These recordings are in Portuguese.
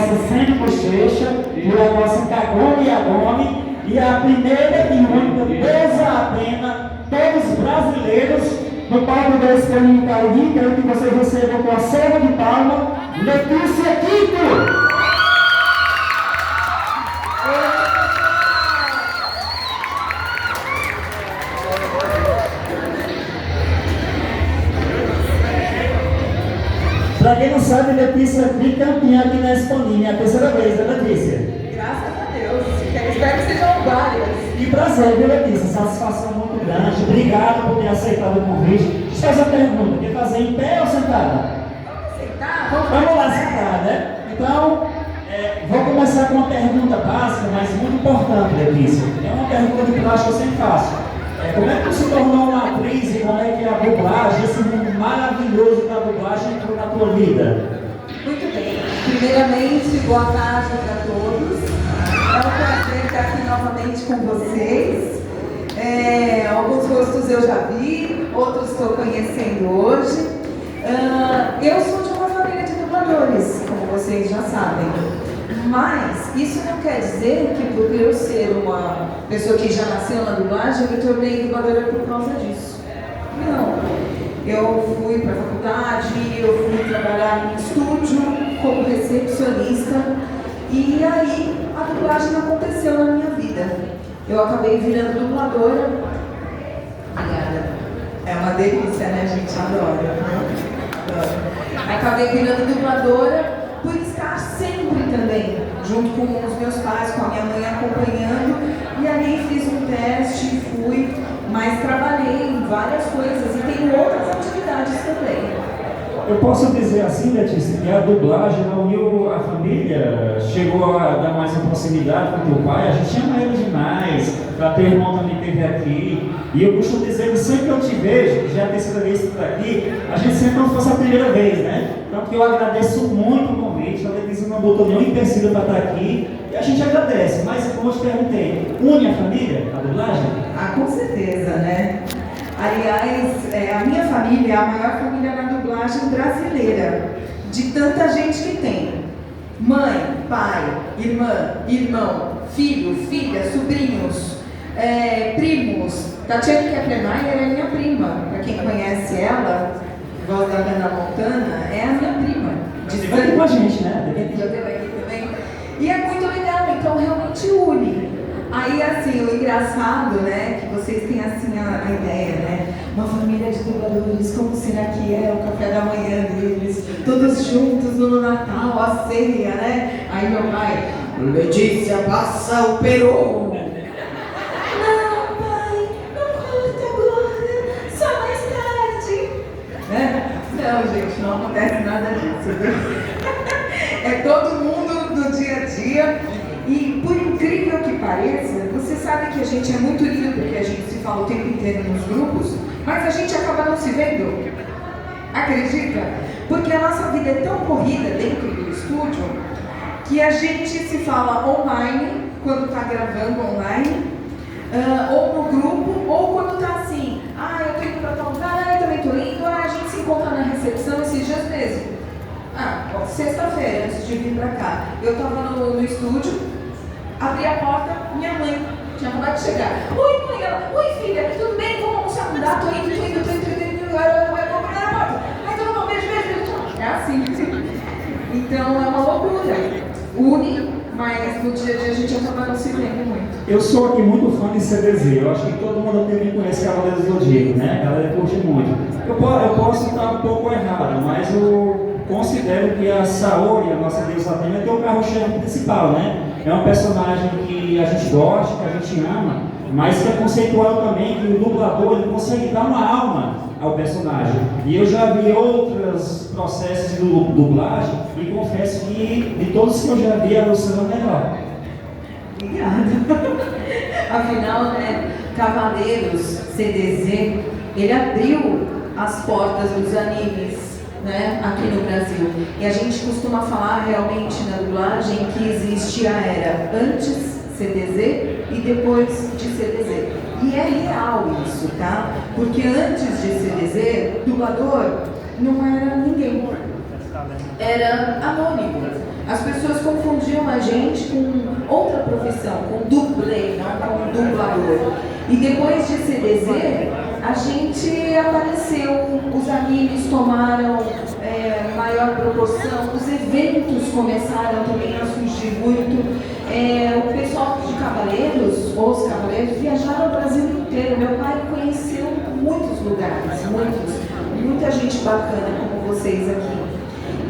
nossa Sene Bochecha, e a nossa Cagone e Agone, e a primeira e única Deusa Atena, todos brasileiros, no palco da Escolinha Cariri. Quero que vocês recebam com a salva de palma, Letícia Quinto. Para quem não sabe, Letícia é bicampeã aqui na Escolinha, é a terceira vez, né, Letícia? Graças a Deus, espero que sejam várias. E prazer, viu, Letícia? Satisfação muito grande. Obrigado por ter aceitado o convite. Deixa eu fazer uma pergunta: quer fazer em pé ou sentada? Sentar? Vamos lá, sentada, né? Então, vou começar com uma pergunta básica, mas muito importante, Letícia. É uma pergunta de plástico que eu sempre faço. Como é que tu se tornou uma atriz e como é que a dublagem, esse mundo maravilhoso da dublagem, entrou na tua vida? Muito bem. Primeiramente, boa tarde a todos. É um prazer estar aqui novamente com vocês. Alguns rostos eu já vi, outros estou conhecendo hoje. Eu sou de uma família de dubladores, como vocês já sabem. Mas isso não quer dizer que por eu ser uma pessoa que já nasceu na dublagem, eu me tornei dubladora por causa disso. Não. Eu fui para a faculdade, eu fui trabalhar em estúdio como recepcionista e aí a dublagem aconteceu na minha vida. Eu acabei virando dubladora. Obrigada. É uma delícia, né, gente? Adoro. Acabei virando dubladora por estar sempre também, junto com os meus pais, com a minha mãe acompanhando, e aí fiz um teste, fui, mas trabalhei em várias coisas e tenho outras atividades também. Eu posso dizer assim, Letícia, que a dublagem uniu a família, chegou a dar mais uma proximidade com o teu pai. A gente ama ele demais, para teu irmão também esteve aqui. E eu costumo dizer que sempre que eu te vejo, já é a terceira vez que tu está aqui, a gente sempre não fosse a primeira vez, né? Então que eu agradeço muito o convite, a Letícia não botou nenhum empecilho para estar aqui, e a gente agradece. Mas como eu te perguntei, une a família, a dublagem? Ah, com certeza, né? Aliás, a minha família é a maior família na dublagem brasileira, de tanta gente que tem. Mãe, pai, irmã, irmão, filho, filha, sobrinhos, primos. Tatiane Keplermeier é minha prima, para quem conhece ela, voz da Hannah Montana, é a minha prima. Vai aqui com a gente, né? Já teve aqui também. E é muito legal, então realmente une. Aí, assim, o engraçado, né, que vocês têm, assim, a ideia, né, uma família de dubladores, como será que é o café da manhã deles, todos juntos no Natal, a ceia, né? Aí meu pai, Letícia, passa o peru. Não, pai, não corta agora, só mais tarde. Né? Não, gente, não acontece nada disso, viu? É todo mundo do dia a dia. E por incrível que pareça, você sabe que a gente é muito unido porque a gente se fala o tempo inteiro nos grupos, mas a gente acaba não se vendo. Acredita? Porque a nossa vida é tão corrida dentro do estúdio que a gente se fala online, quando está gravando online, ou no grupo, ou quando está assim, eu tô indo para tal lugar, eu também tô indo, a gente se encontra na recepção esses dias mesmo. Sexta-feira, antes de vir pra cá, eu tava no estúdio, abri a porta, minha mãe tinha acabado de chegar. Oi, mãe, ela, oi, filha, tudo bem? Vamos almoçar? Tô indo, vai comprar na porta. Então não, beijo. É assim. Então é uma loucura. Une, mas no dia a dia a gente acaba não se vendo muito. Eu sou aqui muito fã de CDZ, eu acho que todo mundo aqui me conhece Cavaleiros do Zodíaco, né? A galera curte muito. Eu posso estar um pouco errado, mas eu considero que a Saori, a nossa deusa Atena, tem o carro-chefe principal, né? É um personagem que a gente gosta, que a gente ama, mas que é conceituado também que o dublador ele consegue dar uma alma ao personagem. E eu já vi outros processos de dublagem e confesso que de todos que eu já vi, a Luciana é melhor. Obrigada. Afinal, né, Cavaleiros, CDZ, ele abriu as portas dos animes, né, aqui no Brasil. E a gente costuma falar realmente na dublagem que existe a era antes CDZ e depois de CDZ. E é real isso, tá? Porque antes de CDZ, dublador não era ninguém. Era anônimo. as pessoas confundiam a gente com outra profissão, com dublê, não com dublador. E depois de CDZ, a gente apareceu, os animes tomaram maior proporção, os eventos começaram também a surgir muito. O pessoal de Cavaleiros, os Cavaleiros, viajaram o Brasil inteiro. Meu pai conheceu muitos lugares, muita gente bacana como vocês aqui.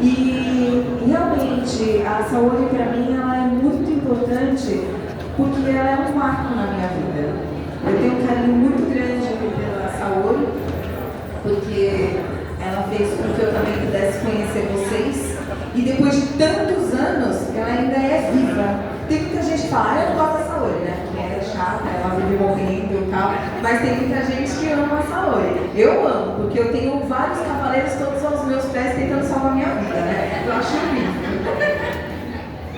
E realmente a Saori para mim ela é muito importante porque ela é um marco na minha vida. Eu tenho um carinho muito grande pela Saori, porque ela fez com que eu também pudesse conhecer vocês. E depois de tantos anos, ela ainda é viva. Tem muita gente que fala, eu não gosto da Saori, né? Porque ela é chata, ela vive morrendo e tal. Mas tem muita gente que ama a Saori. Eu amo, porque eu tenho vários cavaleiros todos aos meus pés tentando salvar a minha vida, né? Eu acho lindo.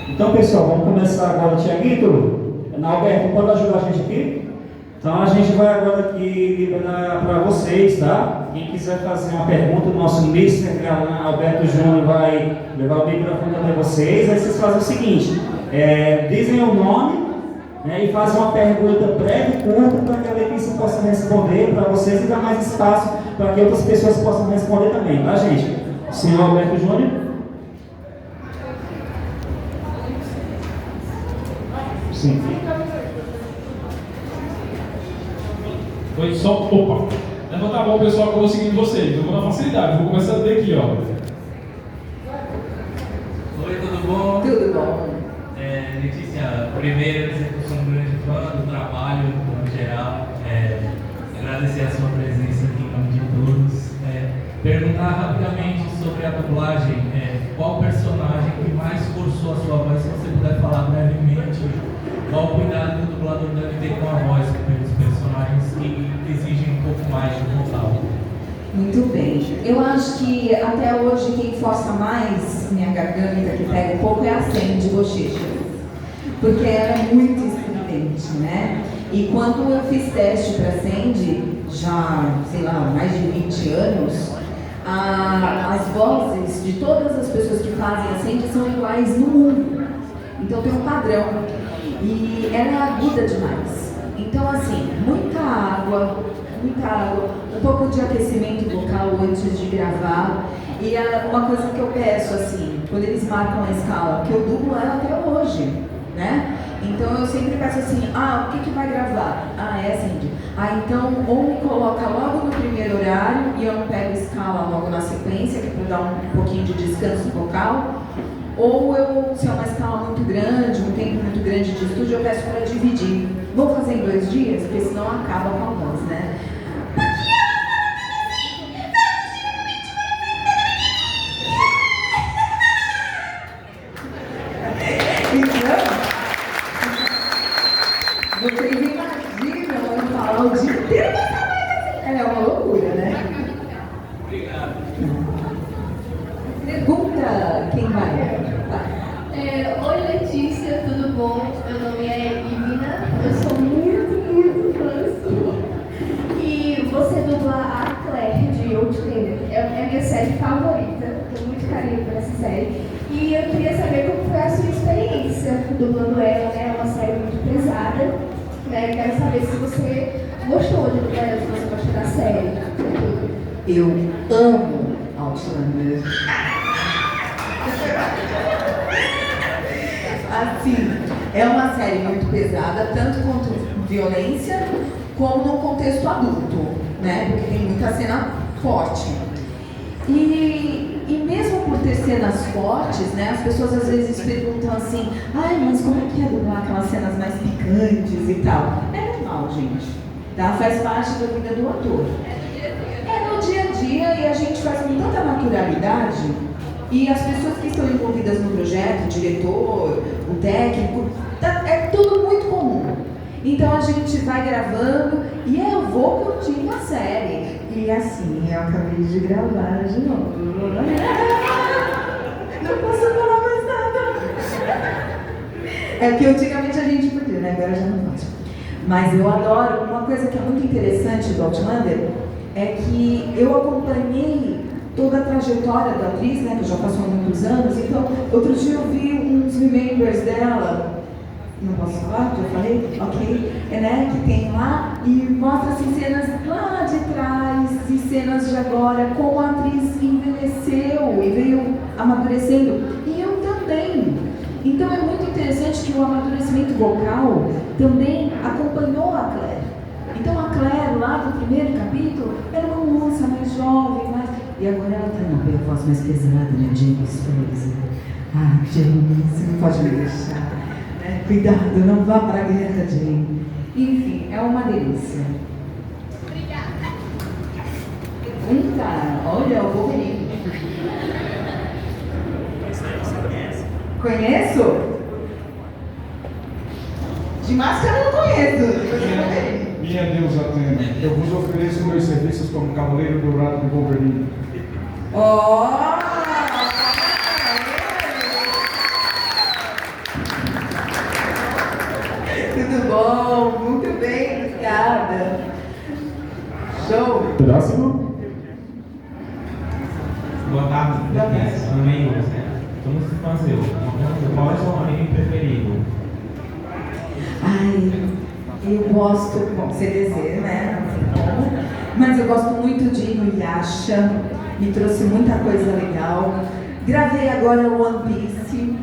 Então, pessoal, vamos começar agora. Tiaguito, Alberto, pode ajudar a gente aqui? Então, a gente vai agora aqui liberar para vocês, tá? Quem quiser fazer uma pergunta, o nosso Mr. Galã Alberto Júnior vai levar o microfone até vocês. Aí vocês fazem o seguinte, dizem o nome, né, e fazem uma pergunta breve e curta para que a Letícia possa responder para vocês e dar mais espaço para que outras pessoas possam responder também, tá, gente? Senhor Alberto Júnior. Sim. Foi só, opa, levanta a mão pessoal que eu vou seguindo vocês, eu vou na facilidade, vou começar daqui, ó. Oi, tudo bom? Tudo bom. Letícia, primeiro dizer que eu sou um grande fã do trabalho no geral, agradecer a sua presença aqui em nome de todos, perguntar rapidamente sobre a dublagem, qual personagem que mais forçou a sua voz, se você puder falar brevemente, qual o cuidado que o dublador deve ter com a voz pelos personagens que exigem um pouco mais de vocal. Muito bem. Eu acho que até hoje quem força mais minha garganta, que pega um pouco, é a Sandy Bochecha. Porque ela é muito estridente, né? E quando eu fiz teste para Sandy, já, sei lá, mais de 20 anos, as vozes de todas as pessoas que fazem a Sandy são iguais no mundo. Então tem um padrão. E ela é aguda demais. Então, assim, muita água, um pouco de aquecimento vocal antes de gravar. E uma coisa que eu peço, assim, quando eles marcam a escala, que eu dublo ela até hoje, né? Então eu sempre peço assim, o que vai gravar? É assim, então ou me coloca logo no primeiro horário e eu não pego escala logo na sequência, que é para dar um pouquinho de descanso vocal, ou se é uma escala muito grande, um tempo muito grande de estúdio, eu peço para dividir. Vou fazer em 2 dias, porque senão acaba com a voz, né? Vocês imaginam eu falar o dia inteiro dessa voz assim? É uma loucura, né? Obrigado. Pergunta quem vai. Oi Letícia, tudo bom? Meu nome é Ivina, eu sou muito fã sua. E você dubla a Claire de Outlander, é a minha série favorita, tenho muito carinho por essa série. E eu queria saber como foi a sua experiência dublando ela, né? É uma série muito pesada, né? Quero saber se você gostou de dublar ela, se você gostou da série. Eu amo Outlander. Assim, é uma série muito pesada, tanto quanto violência, como no contexto adulto, né? Porque tem muita cena forte. E mesmo por ter cenas fortes, né? As pessoas às vezes perguntam assim, mas como que é dublar aquelas cenas mais picantes e tal? É normal, gente, tá? Faz parte da vida do ator. É no dia a dia e a gente faz com tanta naturalidade. E as pessoas que estão envolvidas no projeto, o diretor, o técnico, é tudo muito comum. Então a gente vai gravando e eu vou curtindo a série. E assim, eu acabei de gravar de novo. Não posso falar mais nada. É que antigamente a gente podia, né? Agora já não pode. Mas eu adoro. Uma coisa que é muito interessante do Outlander é que eu acompanhei toda a trajetória da atriz, né, que já passou há muitos anos. Então, outro dia eu vi uns remembers dela, não posso falar, já falei? Ok, né, que tem lá, e mostra assim, cenas lá de trás e cenas de agora, como a atriz envelheceu e veio amadurecendo, e eu também. Então é muito interessante que o amadurecimento vocal também acompanhou a Claire. Então a Claire, lá do primeiro capítulo, era uma moça mais jovem, e agora ela tem uma voz mais pesada, né? James Fraser. Ah, James, não pode me deixar. Né? Cuidado, não vá para a guerra, James. Enfim, é uma delícia. Obrigada. Pergunta, olha, o Wolverine. Conheço? De máscara eu não conheço. Minha deusa Atena, eu vos ofereço meus serviços como cavaleiro dourado de Wolverine. Ó! Tudo bom? Muito bem, obrigada. Show! Próximo. Boa tarde, amigos. Vamos fazer qual é o seu anime preferido? Ai, eu gosto, bom, CDZ, né? Não tem como. Mas eu gosto muito de Inuyasha, me trouxe muita coisa legal. Gravei agora o One Piece,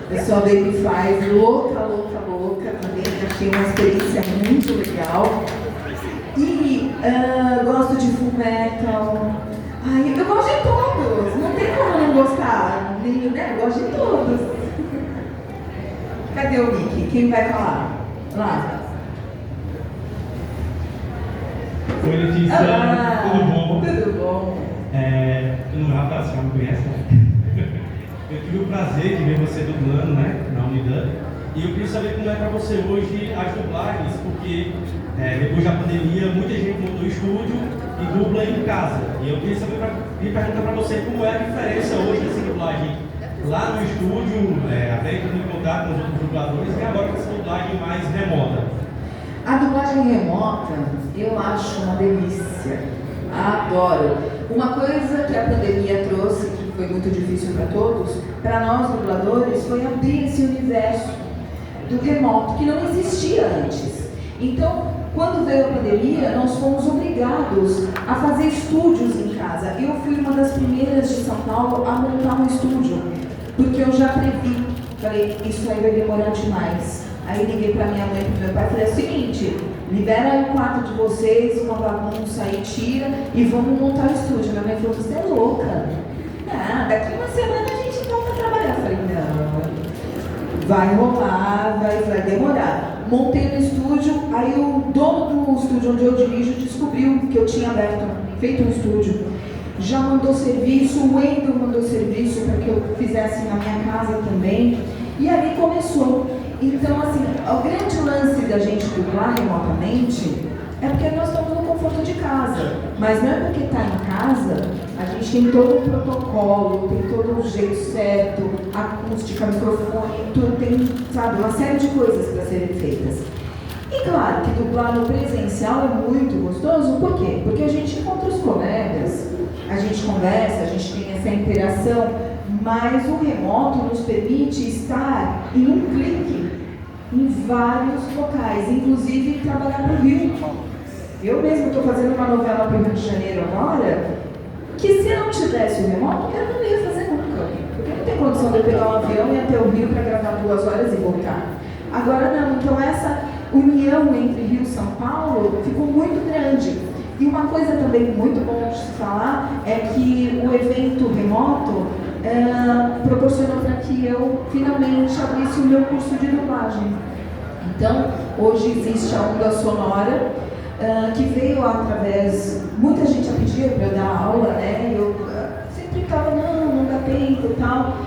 eu sou a Baby Five, louca também, achei uma experiência muito legal. E gosto de Full Metal. Ai, eu gosto de todos, não tem como não gostar, né? Eu gosto de todos. Cadê o Mickey? Quem vai falar? Lá. Oi, Letícia, tudo bom? Tudo bom. No Rafa, você não me conhece, né? Eu tive o prazer de ver você dublando, né, na Unidade. E eu queria saber como é para você hoje as dublagens, porque depois da pandemia muita gente montou estúdio e dubla em casa. E eu queria saber, perguntar para você como é a diferença hoje dessa dublagem lá no estúdio, até entrando em contato com os outros dubladores, e agora com essa dublagem mais remota. A dublagem remota, eu acho uma delícia. Adoro. Uma coisa que a pandemia trouxe, que foi muito difícil para todos, para nós dubladores, foi abrir esse universo do remoto, que não existia antes. Então, quando veio a pandemia, nós fomos obrigados a fazer estúdios em casa. Eu fui uma das primeiras de São Paulo a montar um estúdio, porque eu já previ. Falei, isso aí vai demorar demais. Aí liguei para minha mãe e para meu pai e falei, é o seguinte, libera aí o quarto de vocês, uma bagunça aí, tira e vamos montar o estúdio. Minha mãe falou, você é louca. Ah, daqui uma semana a gente volta a trabalhar. Eu falei, não, vai rolar, vai demorar. Montei no estúdio, aí o dono do estúdio onde eu dirijo descobriu que eu tinha feito um estúdio. Já mandou serviço, o Wendel mandou serviço para que eu fizesse na minha casa também. E ali começou. Então, assim, o grande lance da gente dublar remotamente é porque nós estamos no conforto de casa. Mas não é porque está em casa, a gente tem todo um protocolo, tem todo um jeito certo, acústica, microfone, tudo tem, sabe, uma série de coisas para serem feitas. E claro que dublar no presencial é muito gostoso, por quê? Porque a gente encontra os colegas, a gente conversa, a gente tem essa interação, mas o remoto nos permite estar em um clique em vários locais, inclusive trabalhar no Rio. Eu mesmo estou fazendo uma novela para o Rio de Janeiro agora, que se não tivesse o remoto, eu não ia fazer nunca. Porque não tem condição de eu pegar um avião e ir até o Rio para gravar 2 horas e voltar. Agora não, então essa união entre Rio e São Paulo ficou muito grande. E uma coisa também muito bom de se falar é que o evento remoto proporcionou para que eu finalmente abrisse o meu curso de dublagem. Então, hoje existe a Onda Sonora, que veio através, muita gente a pedir para eu dar aula, né? Eu sempre ficava, não dá tempo e tal.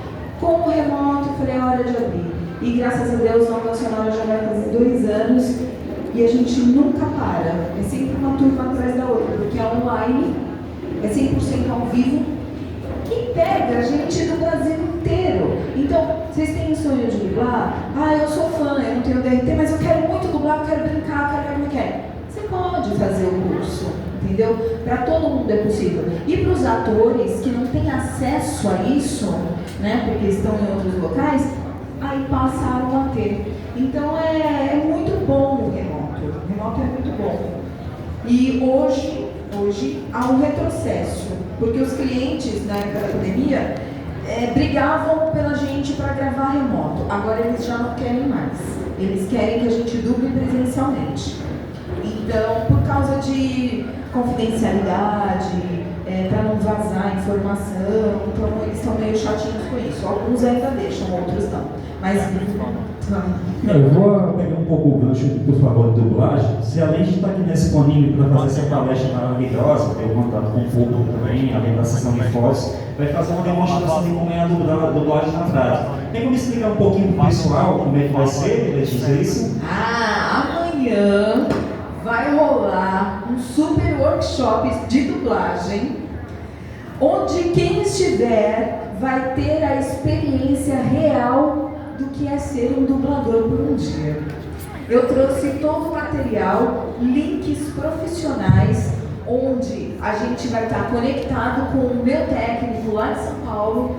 Com o remoto, eu falei, é hora de abrir. E graças a Deus, a Onda Sonora já vai fazer 2 anos e a gente nunca para. É sempre uma turma atrás da outra, porque é online, é 100% ao vivo e pega a gente do Brasil inteiro. Então, vocês têm o sonho de dublar? Ah, eu sou fã, eu não tenho DRT, mas eu quero muito dublar, eu quero brincar, eu quero. Você pode fazer o curso, entendeu? entendeu? Para todo mundo é possível. E para os atores que não têm acesso a isso, né, porque estão em outros locais, aí passaram a ter. Então é muito bom o remoto é muito bom. E hoje há um retrocesso, porque os clientes na época da pandemia brigavam pela gente para gravar remoto. Agora eles já não querem mais. Eles querem que a gente duble presencialmente. Então, por causa de confidencialidade, para não vazar informação, então eles estão meio chatinhos com isso. Alguns ainda deixam, outros não. Mas eu vou pegar um pouco o gancho, por favor, de dublagem. Se além de estar aqui disponível para fazer essa palestra maravilhosa, ter contato com o público também, além da sessão de fotos, vai fazer uma demonstração de como é a dublagem na prática. Tem como explicar um pouquinho para o pessoal como é que vai ser, Letícia, isso? Amanhã vai rolar um super workshop de dublagem, onde quem estiver vai ter a experiência real do que é ser um dublador por um dia. Eu trouxe todo o material, links profissionais, onde a gente vai estar conectado com o meu técnico lá de São Paulo,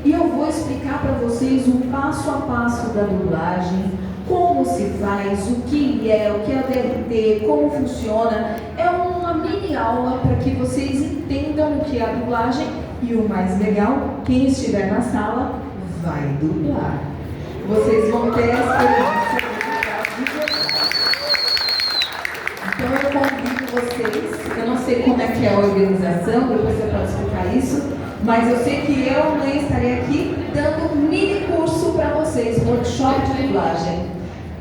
e eu vou explicar para vocês o passo a passo da dublagem, como se faz, o que é o DRT, como funciona. É uma mini aula para que vocês entendam o que é a dublagem, e o mais legal, quem estiver na sala vai dublar. Vocês vão ter a experiência de verdade. Então eu convido vocês, eu não sei como é que é a organização, depois eu posso explicar isso, mas eu sei que eu amanhã estarei aqui dando um mini curso para vocês, um workshop de dublagem.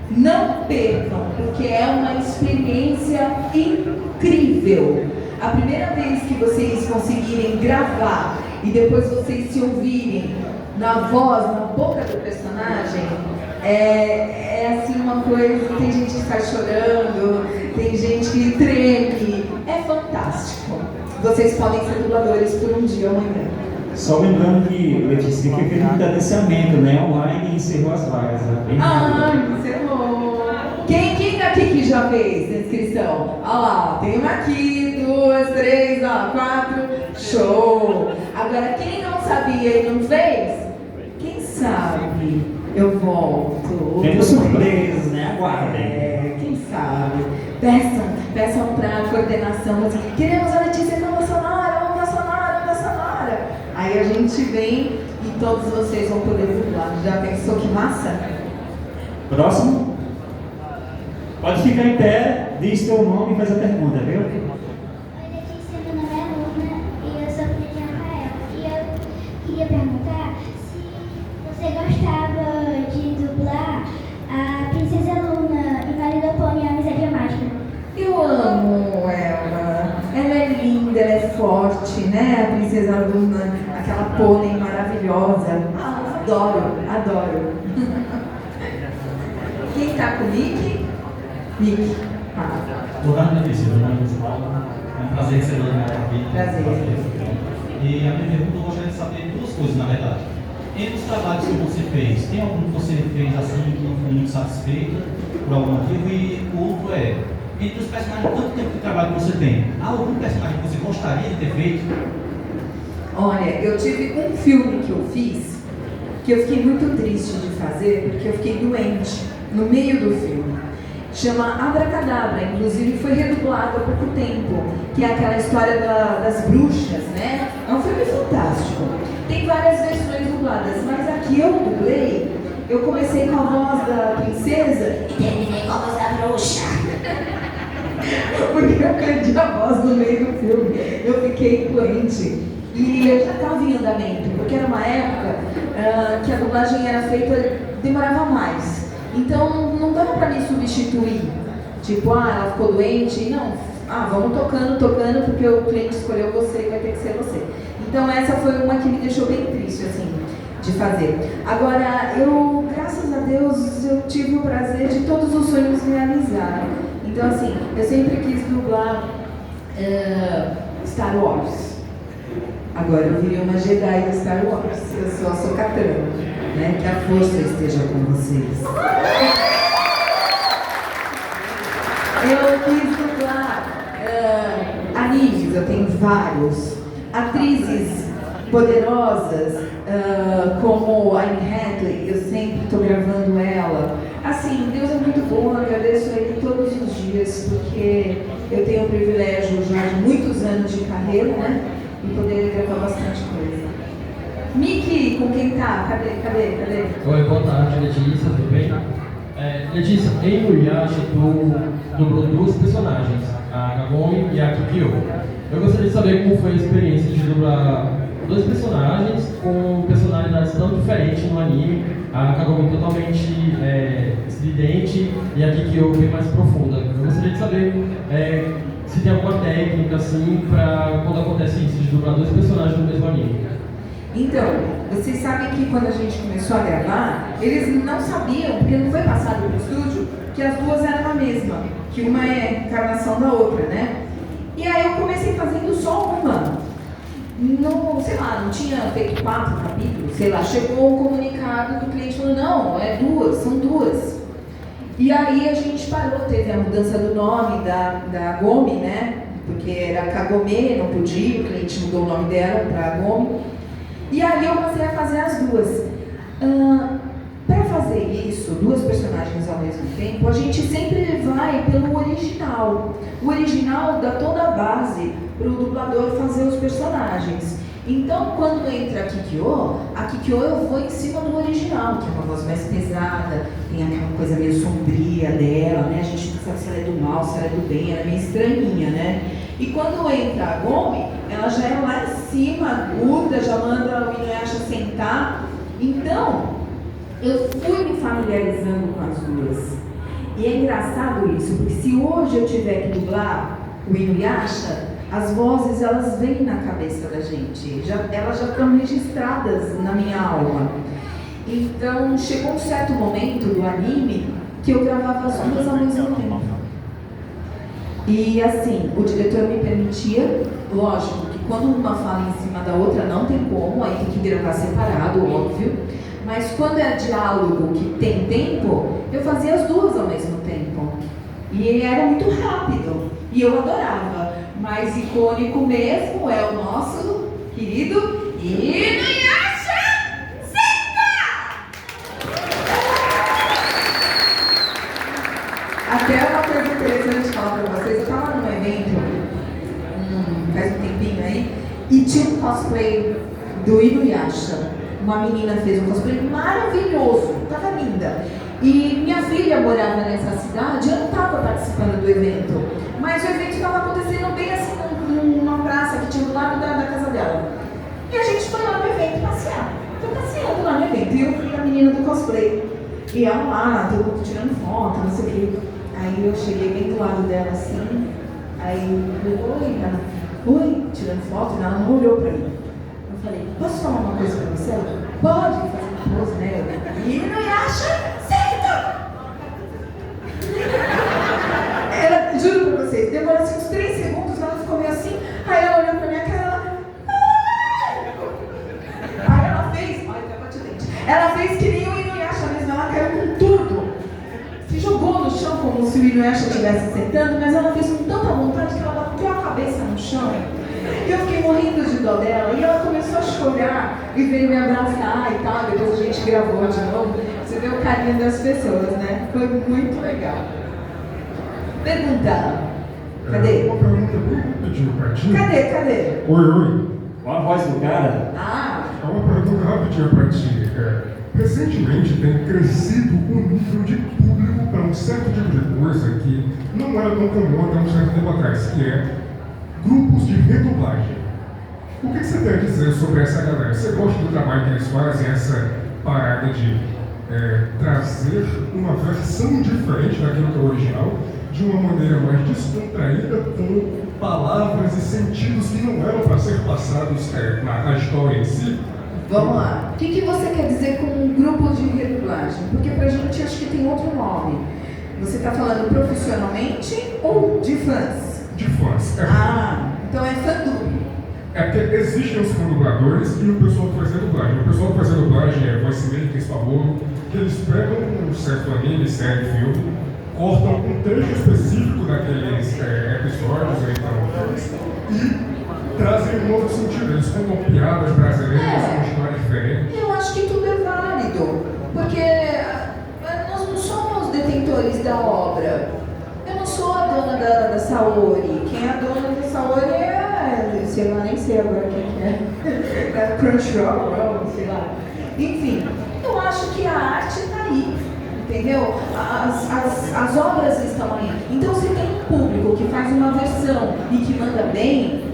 Não percam, porque é uma experiência incrível. A primeira vez que vocês conseguirem gravar e depois vocês se ouvirem na voz, na boca do personagem, é assim uma coisa, tem gente que está chorando, tem gente que treme, é fantástico. Vocês podem ser dubladores por um dia amanhã. Só lembrando que, Letícia, que fez um credenciamento, né, online e encerrou as vagas. Né? Encerrou. Quem daqui que já fez a inscrição? Olha lá, tem uma aqui, 2, 3, 4, show! Agora, quem não sabia e não fez, quem sabe eu volto. Temos surpresas, né? Aguardem. Quem sabe? Peçam para a coordenação, assim, queremos a Letícia como sonora. Aí a gente vem e todos vocês vão poder dublar. Já pensou que massa? Próximo. Pode ficar em pé, diz teu nome e faz a pergunta, viu? Oi, Letícia, meu nome é Luna e eu sou filha de Rafael. E eu queria perguntar se você gostava de dublar a Princesa Luna em Vale do Pônei e a Amizade Mágica. Eu amo ela. Ela é linda, ela é forte, né? A Princesa Luna, aquela pônei maravilhosa. Adoro. Quem tá com o Mickey? Mickey. Boa tarde, Letícia. Meu nome é Paulo. É um prazer recebê-la na minha vida. Prazer. E a minha pergunta, eu gostaria de saber duas coisas, na verdade. Entre os trabalhos que você fez, tem algum que você fez assim que não ficou muito satisfeito por algum motivo? E o outro é, entre os personagens, quanto tempo de trabalho você tem? Há algum personagem que você gostaria de ter feito? Olha, eu tive um filme que eu fiz, que eu fiquei muito triste de fazer, porque eu fiquei doente no meio do filme. Chama Abracadabra, inclusive foi redublado há pouco tempo, que é aquela história das bruxas, né? É um filme fantástico. Tem várias versões dubladas, mas aqui eu dublei, eu comecei com a voz da princesa e terminei com a voz da bruxa. Porque eu perdi a voz no meio do filme, eu fiquei doente. E eu já estava em andamento, porque era uma época que a dublagem era feita, demorava mais. Então não dava para me substituir. Tipo, ela ficou doente, não, vamos tocando, porque o cliente escolheu você e vai ter que ser você. Então essa foi uma que me deixou bem triste, assim, de fazer. Agora, eu, graças a Deus, eu tive o prazer de todos os sonhos realizar. Então assim, eu sempre quis dublar Star Wars. Agora eu virei uma Jedi do Star Wars, eu sou a Sokatana, né? Que a força esteja com vocês. Eu quis dublar animes, eu tenho vários. Atrizes poderosas, como a Anne Hathaway, eu sempre estou gravando ela. Assim, Deus é muito bom, eu agradeço a Ele todos os dias, porque eu tenho o privilégio já de muitos anos de carreira, né? E poder gravar bastante coisa. Miki, com quem tá? Cadê? Oi, boa tarde, Letícia, tudo bem? Letícia, em Inuyasha, tu dublou duas personagens, a Kagome e a Kikyo. Eu gostaria de saber como foi a experiência de dublar dois personagens com personalidades tão diferentes no anime, a Kagome totalmente estridente e a Kikyo bem mais profunda. Eu gostaria de saber se tem alguma técnica assim para quando acontece isso, de dublar dois personagens no mesmo anime. Então, vocês sabem que quando a gente começou a gravar, eles não sabiam, porque não foi passado para o estúdio, que as duas eram a mesma, que uma é encarnação da outra, né? E aí eu comecei fazendo só uma. Não, sei lá, não tinha feito 4 capítulos, sei lá, chegou um comunicado do cliente falando, não, é duas, são duas. E aí a gente parou, teve a mudança do nome da Gomi, né? Porque era Kagome, não podia, o cliente mudou o nome dela para Gomi. E aí eu passei a fazer as duas. Para fazer isso, duas personagens ao mesmo tempo, a gente sempre vai pelo original. O original dá toda a base para o dublador fazer os personagens. Então, quando entra a Kikyo eu vou em cima do original, que é uma voz mais pesada, tem aquela coisa meio sombria dela, né? A gente não sabe se ela é do mal, se ela é do bem, ela é meio estranhinha, né? E quando entra a Gomi, ela já é lá em cima, aguda, já manda o Inuyasha sentar. Então, eu fui me familiarizando com as duas. E é engraçado isso, porque se hoje eu tiver que dublar o Inuyasha, as vozes elas vêm na cabeça da gente, elas já estão registradas na minha alma. Então chegou um certo momento do anime que eu gravava as duas ao mesmo tempo. E assim, o diretor me permitia, lógico que quando uma fala em cima da outra não tem como, aí tem que gravar separado, óbvio. Mas quando é diálogo que tem tempo, eu fazia as duas ao mesmo tempo. E era muito rápido. E eu adorava. Mais icônico mesmo é o nosso querido Inuyasha Senta! Até uma coisa interessante falar para vocês. Eu estava num evento, faz um tempinho aí, e tinha um cosplay do Inuyasha. Uma menina fez um cosplay maravilhoso, estava linda. E minha filha morava nessa cidade, eu não estava participando do evento, mas o evento estava acontecendo bem assim, numa praça que tinha do lado da casa dela. E a gente foi lá no evento passear. Estou passeando lá no evento, e eu fui a menina do cosplay. E ela lá, todo mundo tirando foto, não sei o quê. Aí eu cheguei bem do lado dela assim, aí eu, oi, ela, oi, tirando foto, e ela não olhou para mim. Eu falei, posso falar uma coisa pra você? Pode, fazer uma pose, né? E Inuyasha, certo! Ela, juro pra vocês, demorou assim uns 3 segundos, ela ficou meio assim, aí ela olhou pra minha cara, aí ela fez, olha, até bate o dente. Ela fez que nem o Inuyasha mesmo, ela caiu com tudo. Se jogou no chão como se o Inuyasha estivesse sentando, mas ela fez com tanta vontade que ela bateu a cabeça no chão. E eu fiquei morrendo de dó dela, e ela começou a chorar e veio me abraçar e tal. Depois a gente gravou de novo. Você vê o carinho das pessoas, né? Foi muito legal. Pergunta. Cadê? Uma pergunta bem rapidinho, Pratinho. Cadê? Oi. Com a voz do cara. É uma pergunta rapidinha pra ti. Recentemente tem crescido o nível de público para um certo tipo de coisa que não era tão comum até um certo tempo atrás, que é grupos de redublagem. O que você tem a dizer sobre essa galera? Você gosta do trabalho que eles fazem, essa parada de trazer uma versão diferente daquilo que é o original, de uma maneira mais descontraída, com palavras e sentidos que não eram para ser passados na história em si? Vamos lá. O que você quer dizer com um grupo de redublagem? Porque pra gente acho que tem outro nome. Você está falando profissionalmente ou de fãs? De fãs. Então é fandub. É porque existem os dubladores e o pessoal que faz a dublagem. O pessoal que faz a dublagem é voice makers, favor, que eles pegam um certo anime, série, filme, cortam um trecho específico daqueles episódios ou então filmes e trazem um novo sentido. Eles contam piadas brasileiras com histórias diferentes. Eu acho que tudo é válido, porque nós não somos detentores da obra. Eu não sou a dona da Saori. Quem é a dona da Saori sei lá, nem sei agora quem é. É Crunchyroll, sei lá. Enfim, eu acho que a arte está aí, entendeu? As obras estão aí. Então, se tem um público que faz uma versão e que manda bem,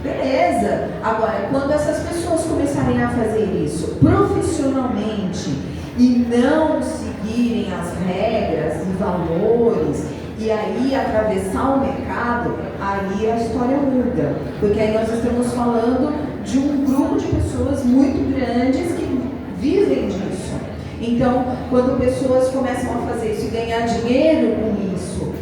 beleza. Agora, quando essas pessoas começarem a fazer isso profissionalmente e não seguirem as regras e valores, e aí atravessar o mercado, aí a história muda. Porque aí nós estamos falando de um grupo de pessoas muito grandes que vivem disso. Então, quando pessoas começam a fazer isso e ganhar dinheiro com isso,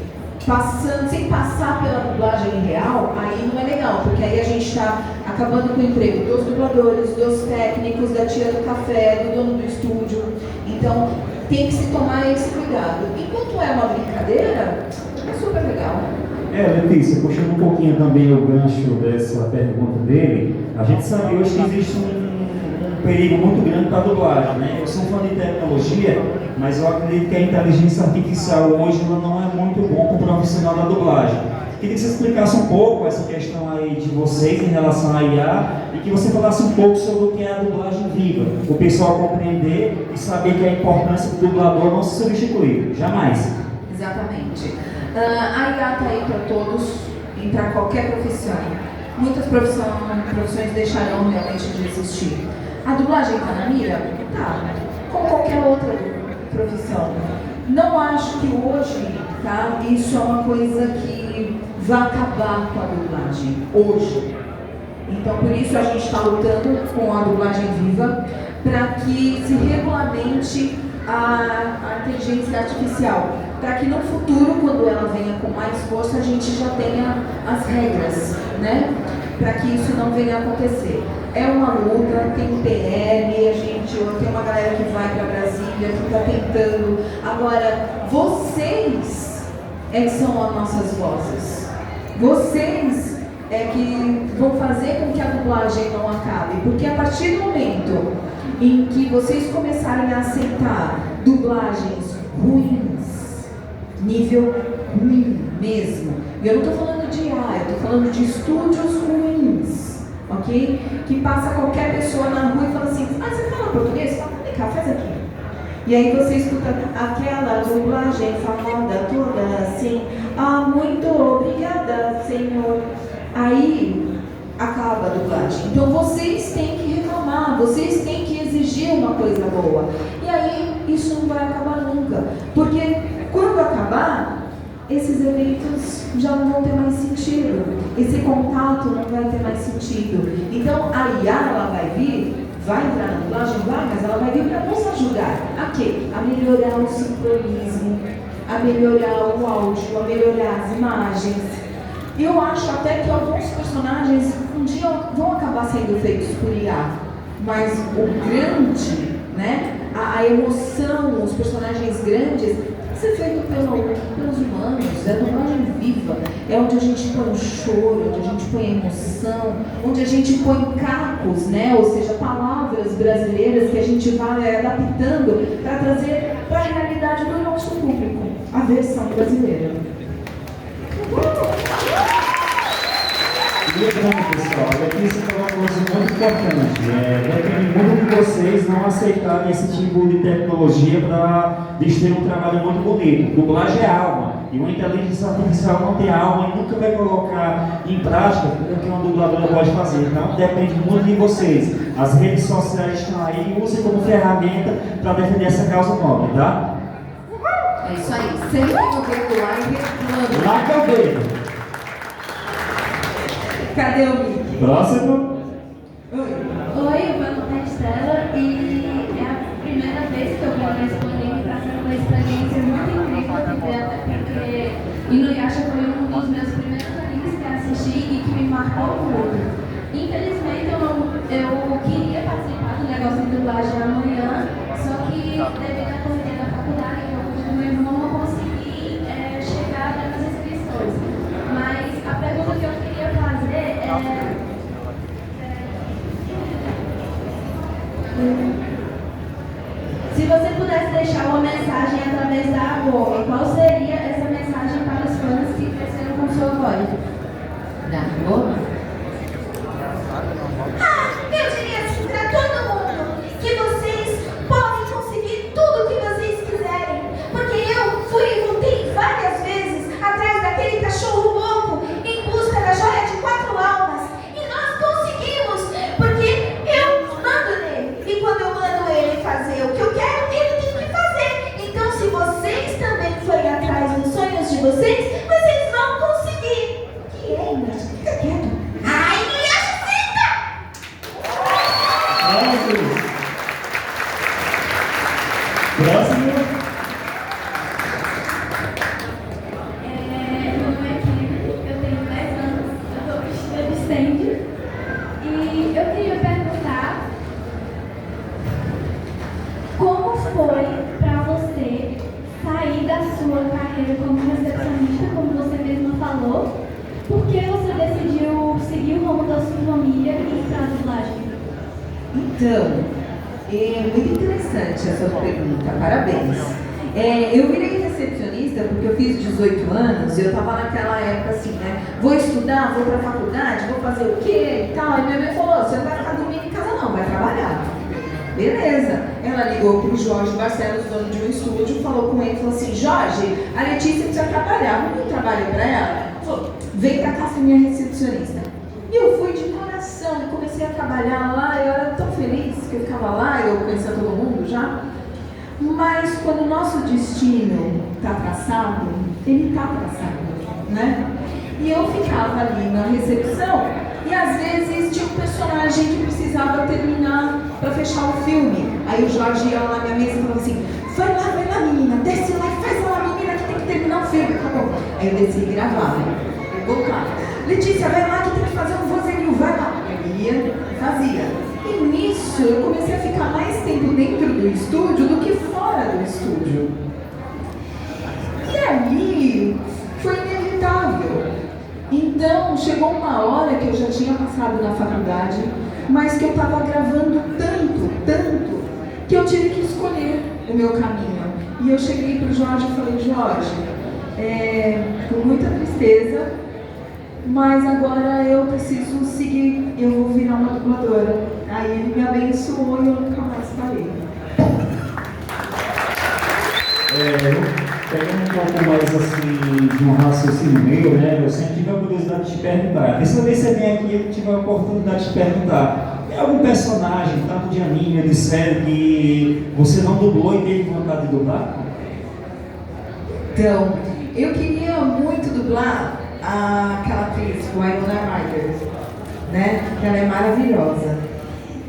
sem passar pela dublagem real, aí não é legal, porque aí a gente está acabando com o emprego dos dubladores, dos técnicos, da tia do café, do dono do estúdio. Então, tem que se tomar esse cuidado. Enquanto é uma brincadeira, é super legal. Letícia, puxando um pouquinho também o gancho dessa pergunta dele, a gente sabe hoje que existe um perigo muito grande para a dublagem, né? Eu sou um fã de tecnologia, mas eu acredito que a inteligência artificial hoje ela não é muito bom para o profissional da dublagem. Queria que você explicasse um pouco essa questão aí de vocês em relação à IA e que você falasse um pouco sobre o que é a dublagem viva, o pessoal compreender e saber que a importância do dublador não se substitui, jamais. Exatamente. A IA está aí para todos, para qualquer profissão. Muitas profissões deixarão realmente de existir. A dublagem está na mira? Tá. Como qualquer outra profissão. Não acho que hoje, tá, isso é uma coisa que vai acabar com a dublagem. Hoje. Então, por isso a gente está lutando com a dublagem viva para que se regulamente a inteligência artificial, para que no futuro, quando ela venha com mais força, a gente já tenha as regras, né? Para que isso não venha a acontecer. É uma luta, tem PM, tem uma galera que vai para Brasília, que está tentando. Agora, vocês é que são as nossas vozes. Vocês é que vão fazer com que a dublagem não acabe, porque a partir do momento em que vocês começarem a aceitar dublagens ruins, nível ruim mesmo, e eu não estou falando de IA, eu estou falando de estúdios ruins, ok? Que passa qualquer pessoa na rua e fala assim, você fala português? Fala, vem cá, faz aqui. E aí você escuta aquela dublagem famosa toda assim, muito obrigada, Senhor. Aí acaba a dublagem. Então vocês têm que reclamar, vocês têm que exigir uma coisa boa. E aí isso não vai acabar nunca. Porque quando acabar, esses eventos já não vão ter mais sentido. Esse contato não vai ter mais sentido. Então a IA ela vai vir, vai entrar na dublagem, mas ela vai vir para nos ajudar. A quê? A melhorar o sincronismo, a melhorar o áudio, a melhorar as imagens. Eu acho até que alguns personagens um dia vão acabar sendo feitos por IA, mas o grande, né, a emoção, os personagens grandes, tem que ser feito pelos humanos, é a dublagem viva, é onde a gente põe o choro, onde a gente põe a emoção, onde a gente põe cacos, né, ou seja, palavras brasileiras que a gente vai adaptando para trazer para a realidade do nosso público, a versão brasileira. Lembrando, pessoal, aqui você falou uma coisa muito importante. Depende muito de vocês não aceitarem esse tipo de tecnologia para ter um trabalho muito bonito. Dublagem é alma, e uma inteligência artificial não tem alma e nunca vai colocar em prática o que uma dubladora pode fazer. Então, depende muito de vocês. As redes sociais estão aí, usem como ferramenta para defender essa causa nobre, tá? É isso aí, sempre no dedo lá e reclama. Lá que é o dedo. Cadê o Mickey? Próximo. Oi, meu nome é Estela e é a primeira vez que eu vou na Expolim, está sendo uma experiência muito incrível de ver, até porque Inuyasha foi um dos meus primeiros animes que assisti e que me marcou muito. Infelizmente eu queria participar do negócio de dublagem amanhã, só que devido à correria da faculdade, eu com meu irmão não consegui mensagem através da Agora. Qual seria essa mensagem para os fãs que cresceram com sua voz? Da Agora? Eu diria assim pra todo mundo que vocês podem conseguir tudo o que vocês quiserem. Porque eu fui e voltei várias vezes atrás daquele cachorro louco em busca da joia de 4 almas. E nós conseguimos, porque eu mando nele. E quando eu mando ele fazer o que eu quero, ele tem que fazer. Então, se vocês também forem atrás dos sonhos de vocês, vocês vão conseguir. Que é, Inês? Fica quieto. Ai, me ajuda! Próximo. Meu nome é Kim, eu tenho 10 anos, eu estou vestida de Sandy. E eu queria perguntar como foi para você sair da sua carreira como recepcionista, como você mesma falou, por que você decidiu seguir o rumo da sua família e ir para a dublagem? Então, é muito interessante essa pergunta, parabéns. Eu virei recepcionista porque eu fiz 18 anos e eu estava naquela época assim, né? Vou estudar, vou para a faculdade, vou fazer o quê e tal. E minha mãe falou, você não vai ficar dormindo em casa não, vai trabalhar. Beleza. Ela ligou para o Jorge Barcelos, dono de um estúdio, falou com ele, falou assim, Jorge, a Letícia precisa trabalhar, vamos dar um trabalho para ela? Ela falou, vem para cá ser minha recepcionista. E eu fui de coração, comecei a trabalhar lá, eu era tão feliz que eu ficava lá, eu conhecia todo mundo já. Mas quando o nosso destino está traçado, ele está traçado, né? E eu ficava ali na recepção e às vezes tinha um personagem que precisava terminar para fechar o filme. Aí o Jorge ia lá na minha mesa e falava assim, vai lá menina, desce lá e faz lá menina que tem que terminar o filme, tá bom. Aí eu desci e gravava, eu voltava. Letícia, vai lá que tem que fazer um vozerio, vai lá. Eu ia e fazia. E nisso eu comecei a ficar mais tempo dentro do estúdio do que fora do estúdio. E ali foi inevitável. Então chegou uma hora que eu já tinha passado na faculdade, mas que eu estava gravando tanto, que eu tive que escolher o meu caminho. E eu cheguei para o Jorge e falei, Jorge, com muita tristeza, mas agora eu preciso seguir, eu vou virar uma dubladora. Aí ele me abençoou e eu nunca mais parei. Pegando um pouco mais assim de um raciocínio meu, né? Eu sempre tive a curiosidade de te perguntar. Dessa vez você vem aqui, eu tive a oportunidade de te perguntar. Tem algum personagem, tanto de anime, de série, que você não dublou e teve vontade de dublar? Então, eu queria muito dublar aquela atriz, Winona Ryder, né? Que ela é maravilhosa.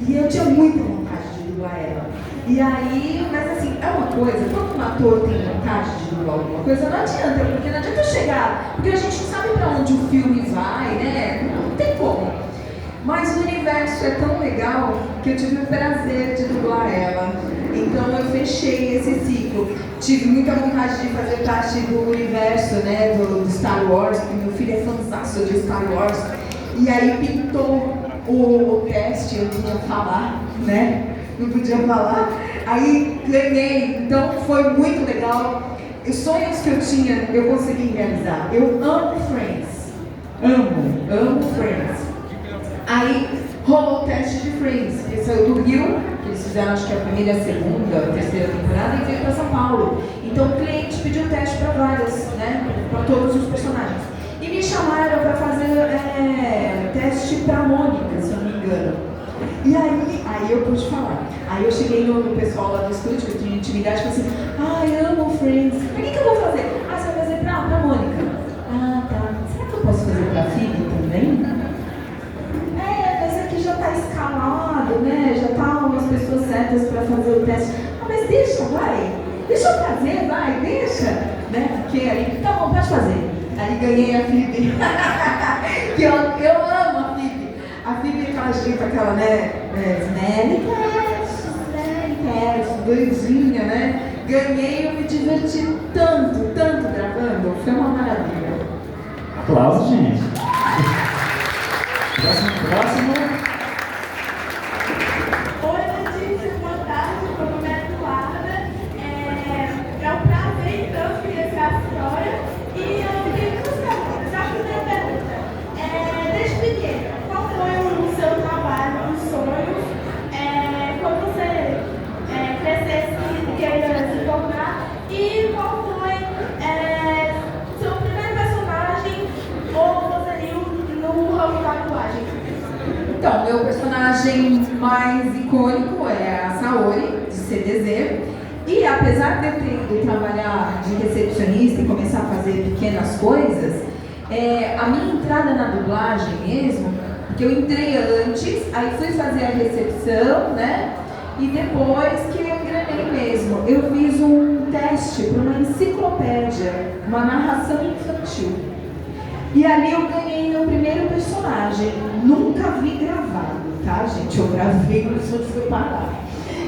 E eu tinha muita vontade de dublar ela. E aí, mas assim, é uma coisa, quando um ator tem vontade de dublar alguma coisa, não adianta, porque não adianta eu chegar, porque a gente não sabe pra onde o filme vai, né? Não tem como. Mas o universo é tão legal que eu tive o prazer de dublar ela. Então eu fechei esse ciclo. Tive muita vontade de fazer parte do universo, né, do Star Wars, porque meu filho é fãzaço de Star Wars. E aí pintou o teste, eu não podia falar, né? Não podia falar. Aí ganhei, então foi muito legal. Os sonhos que eu tinha, eu consegui realizar. Eu amo Friends. Amo Friends. Aí rolou o teste de Friends, que saiu do Rio, que eles fizeram acho que a primeira, a segunda, a terceira temporada, e veio para São Paulo. Então o cliente pediu teste para várias, né? Para todos os personagens. E me chamaram para fazer teste para Mônica, se eu não me engano. E aí eu pude falar. Aí eu cheguei no pessoal lá do estúdio, que eu tinha intimidade, e falei assim, eu amo Friends. Mas o que eu vou fazer? Você vai fazer pra Mônica. Ah, tá. Será que eu posso fazer pra Phoebe também? Mas aqui já tá escalado, né? Já tá umas pessoas certas pra fazer o teste. Mas deixa, vai. Deixa eu fazer, vai, deixa. Né? Porque aí, tá bom, pode fazer. Aí ganhei a Phoebe. Que eu amo a Phoebe. A Phoebe é aquela gente, aquela, né? Smelly Cat, doidinha, né? Ganhei, eu me diverti tanto gravando. Foi uma maravilha. Aplausos, gente. Próximo. Oi, Letícia, boa tarde, meu nome é Eduarda. mais icônico é a Saori, de CDZ. E apesar de eu ter ido trabalhar de recepcionista e começar a fazer pequenas coisas, a minha entrada na dublagem mesmo, que eu entrei antes, aí fui fazer a recepção, né? E depois que eu engrenei mesmo, eu fiz um teste para uma enciclopédia, uma narração infantil. E ali eu ganhei meu primeiro personagem. Nunca vi gravado, tá, gente? Eu gravei, não sei onde foi parar.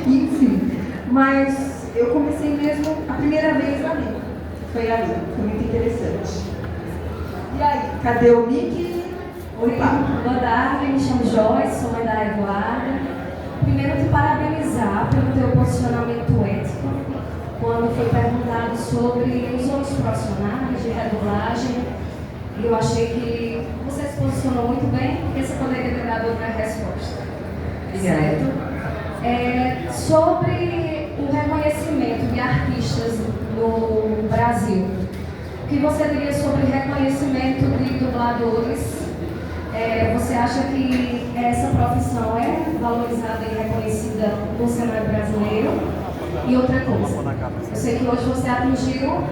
Enfim, mas eu comecei mesmo a primeira vez ali. Foi ali, foi muito interessante. E aí, cadê o Mickey? Opa! Boa tarde, me chamo Joyce, sou mãe da Eduarda. Primeiro, te parabenizar pelo teu posicionamento ético, quando foi perguntado sobre os outros profissionais de redublagem. Eu achei que você se posicionou muito bem, porque você poderia ter dado outra resposta. Certo? Sobre o reconhecimento de artistas no Brasil, o que você diria sobre reconhecimento de dubladores? Você acha que essa profissão é valorizada e reconhecida no cenário brasileiro? E outra coisa, eu sei que hoje você atingiu o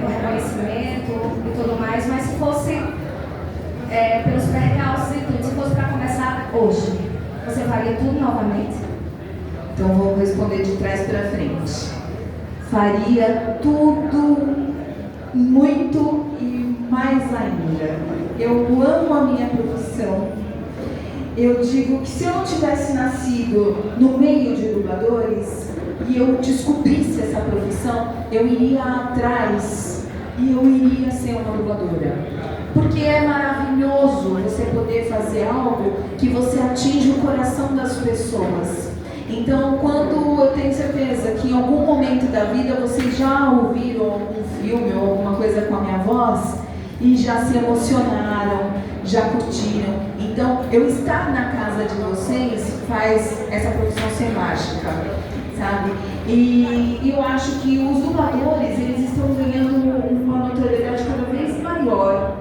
reconhecimento e tudo mais, mas se fosse pelos percalços e tudo, se fosse para começar hoje, você faria tudo novamente? Então vou responder de trás para frente. Faria tudo, muito e mais ainda. Eu amo a minha profissão. Eu digo que se eu não tivesse nascido no meio de dubladores e eu descobrisse essa profissão, eu iria atrás e eu iria ser uma dubladora. Porque é maravilhoso você poder fazer algo que você atinge o coração das pessoas. Então, quando eu tenho certeza que em algum momento da vida vocês já ouviram algum filme ou alguma coisa com a minha voz e já se emocionaram, já curtiram. Então, eu estar na casa de vocês faz essa profissão ser mágica, sabe? E eu acho que os dubladores, eles estão ganhando uma notoriedade cada vez maior.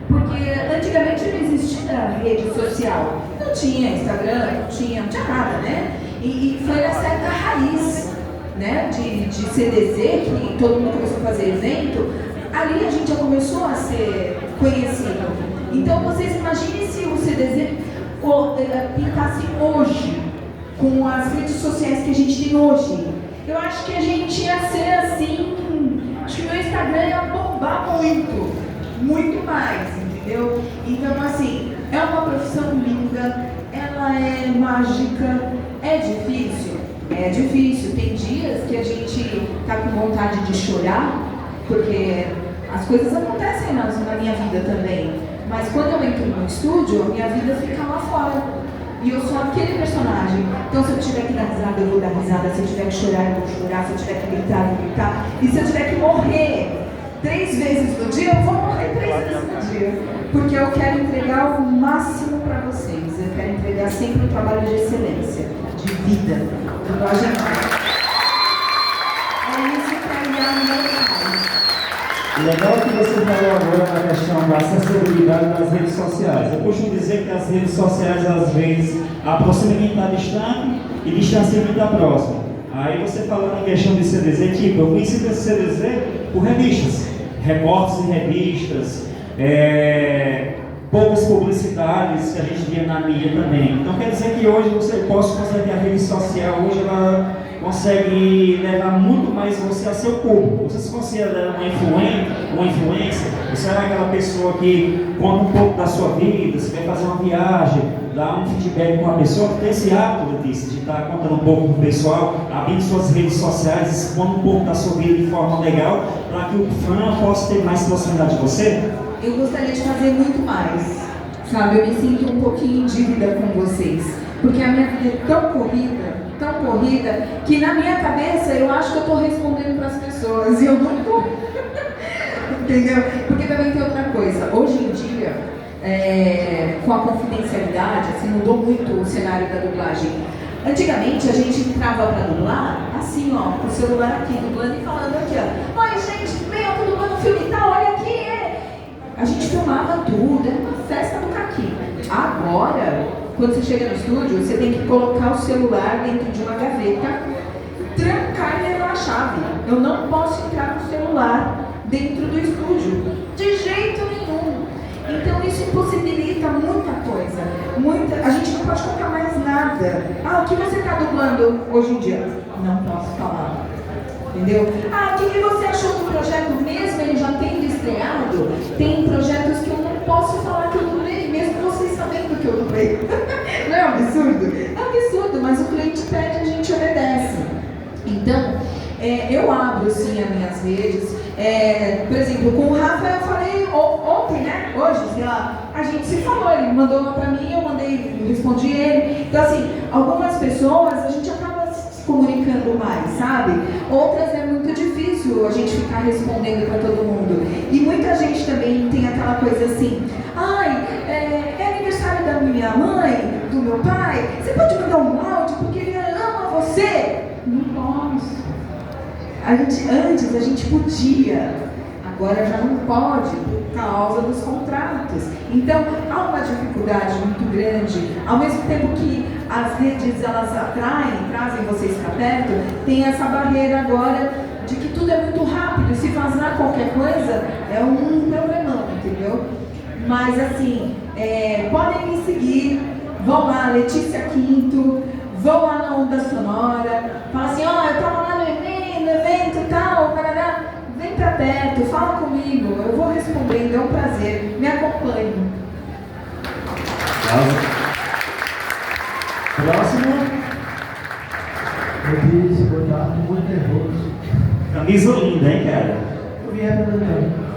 Porque antigamente não existia rede social, não tinha Instagram, não tinha nada, né? E foi na certa raiz, né, de CDZ, que todo mundo começou a fazer evento, ali a gente já começou a ser conhecido. Então vocês imaginem se o CDZ pintasse hoje, com as redes sociais que a gente tem hoje. Eu acho que a gente ia ser assim, acho que o meu Instagram ia bombar muito, muito mais, entendeu? Então assim, é uma profissão linda, ela é mágica. É difícil? É difícil. Tem dias que a gente tá com vontade de chorar, porque as coisas acontecem na minha vida também. Mas quando eu entro no estúdio, a minha vida fica lá fora. E eu sou aquele personagem. Então se eu tiver que dar risada, eu vou dar risada. Se eu tiver que chorar, eu vou chorar. Se eu tiver que gritar, eu vou gritar. E se eu tiver que morrer 3 vezes no dia, eu vou morrer 3 vezes no dia. Porque eu quero entregar o máximo para vocês. Eu quero entregar sempre um trabalho de excelência, de vida. Dublagem é isso para ganhar o meu trabalho. Legal que você falou agora na questão da acessibilidade das redes sociais. Eu costumo dizer que as redes sociais, às vezes, aproximam quem está distante e distanciam quem está próximo. Aí você falando em questão de CDZ, tipo, eu conheci esse CDZ por revistas, recortes em revistas, poucas publicidades que a gente via na mídia também. Então quer dizer que hoje você posso considerar que a rede social hoje ela consegue levar muito mais você a seu público. Você se considera uma influencer, você é aquela pessoa que conta um pouco da sua vida, você vai fazer uma viagem, dá um feedback com a pessoa, tem esse hábito, Letícia, de estar contando um pouco com o pessoal, abrindo suas redes sociais, expondo um pouco da sua vida de forma legal, para que o fã possa ter mais proximidade de você? Eu gostaria de fazer muito mais, sabe? Eu me sinto um pouquinho em dívida com vocês, porque a minha vida é tão corrida, que na minha cabeça eu acho que eu estou respondendo para as pessoas e eu não estou. Entendeu? Porque também tem outra coisa. Hoje em dia, com a confidencialidade, assim, mudou muito o cenário da dublagem. Antigamente a gente entrava para dublar assim, ó, com o celular aqui, dublando e falando aqui, ó. Oi, gente, eu tô dublando um filme e tal, olha aqui. A gente filmava tudo, era uma festa do caqui. Agora, quando você chega no estúdio, você tem que colocar o celular dentro de uma gaveta, trancar e levar a chave. Eu não posso entrar com o celular dentro do estúdio, de jeito nenhum. Então isso impossibilita muita coisa. A gente não pode colocar mais nada. Ah, o que você está dublando hoje em dia? Não posso falar. Entendeu? Ah, o que você achou do projeto mesmo? Ele já tendo estreado? Tem projetos que eu não posso falar que eu dublei, mesmo vocês sabendo que eu dublei. Não é um absurdo? É um absurdo, mas o cliente pede, a gente obedece. Então, eu abro sim as minhas redes. Por exemplo, com o Rafa eu falei ontem, né? Hoje, sei lá, a gente se falou, ele mandou uma pra mim, eu respondi ele. Então assim, algumas pessoas a gente acaba se comunicando mais, sabe? Outras é muito difícil a gente ficar respondendo pra todo mundo. E muita gente também tem aquela coisa assim, é aniversário da minha mãe, do meu pai, você pode mandar um áudio porque ele ama você? Não posso. Antes a gente podia, agora já não pode por causa dos contratos. Então há uma dificuldade muito grande. Ao mesmo tempo que as redes elas trazem vocês para perto, tem essa barreira agora de que tudo é muito rápido. Se vazar qualquer coisa é um problemão, entendeu? Mas assim, podem me seguir, vão lá, Letícia Quinto, vão lá na Onda Sonora, fala assim, eu estava lá no evento e tal, parará, vem pra perto, fala comigo, eu vou respondendo, é um prazer, me acompanhe. Próximo. Rodrigo, boa tarde, muito nervoso. Camisa linda, hein, cara? Eu vim representando.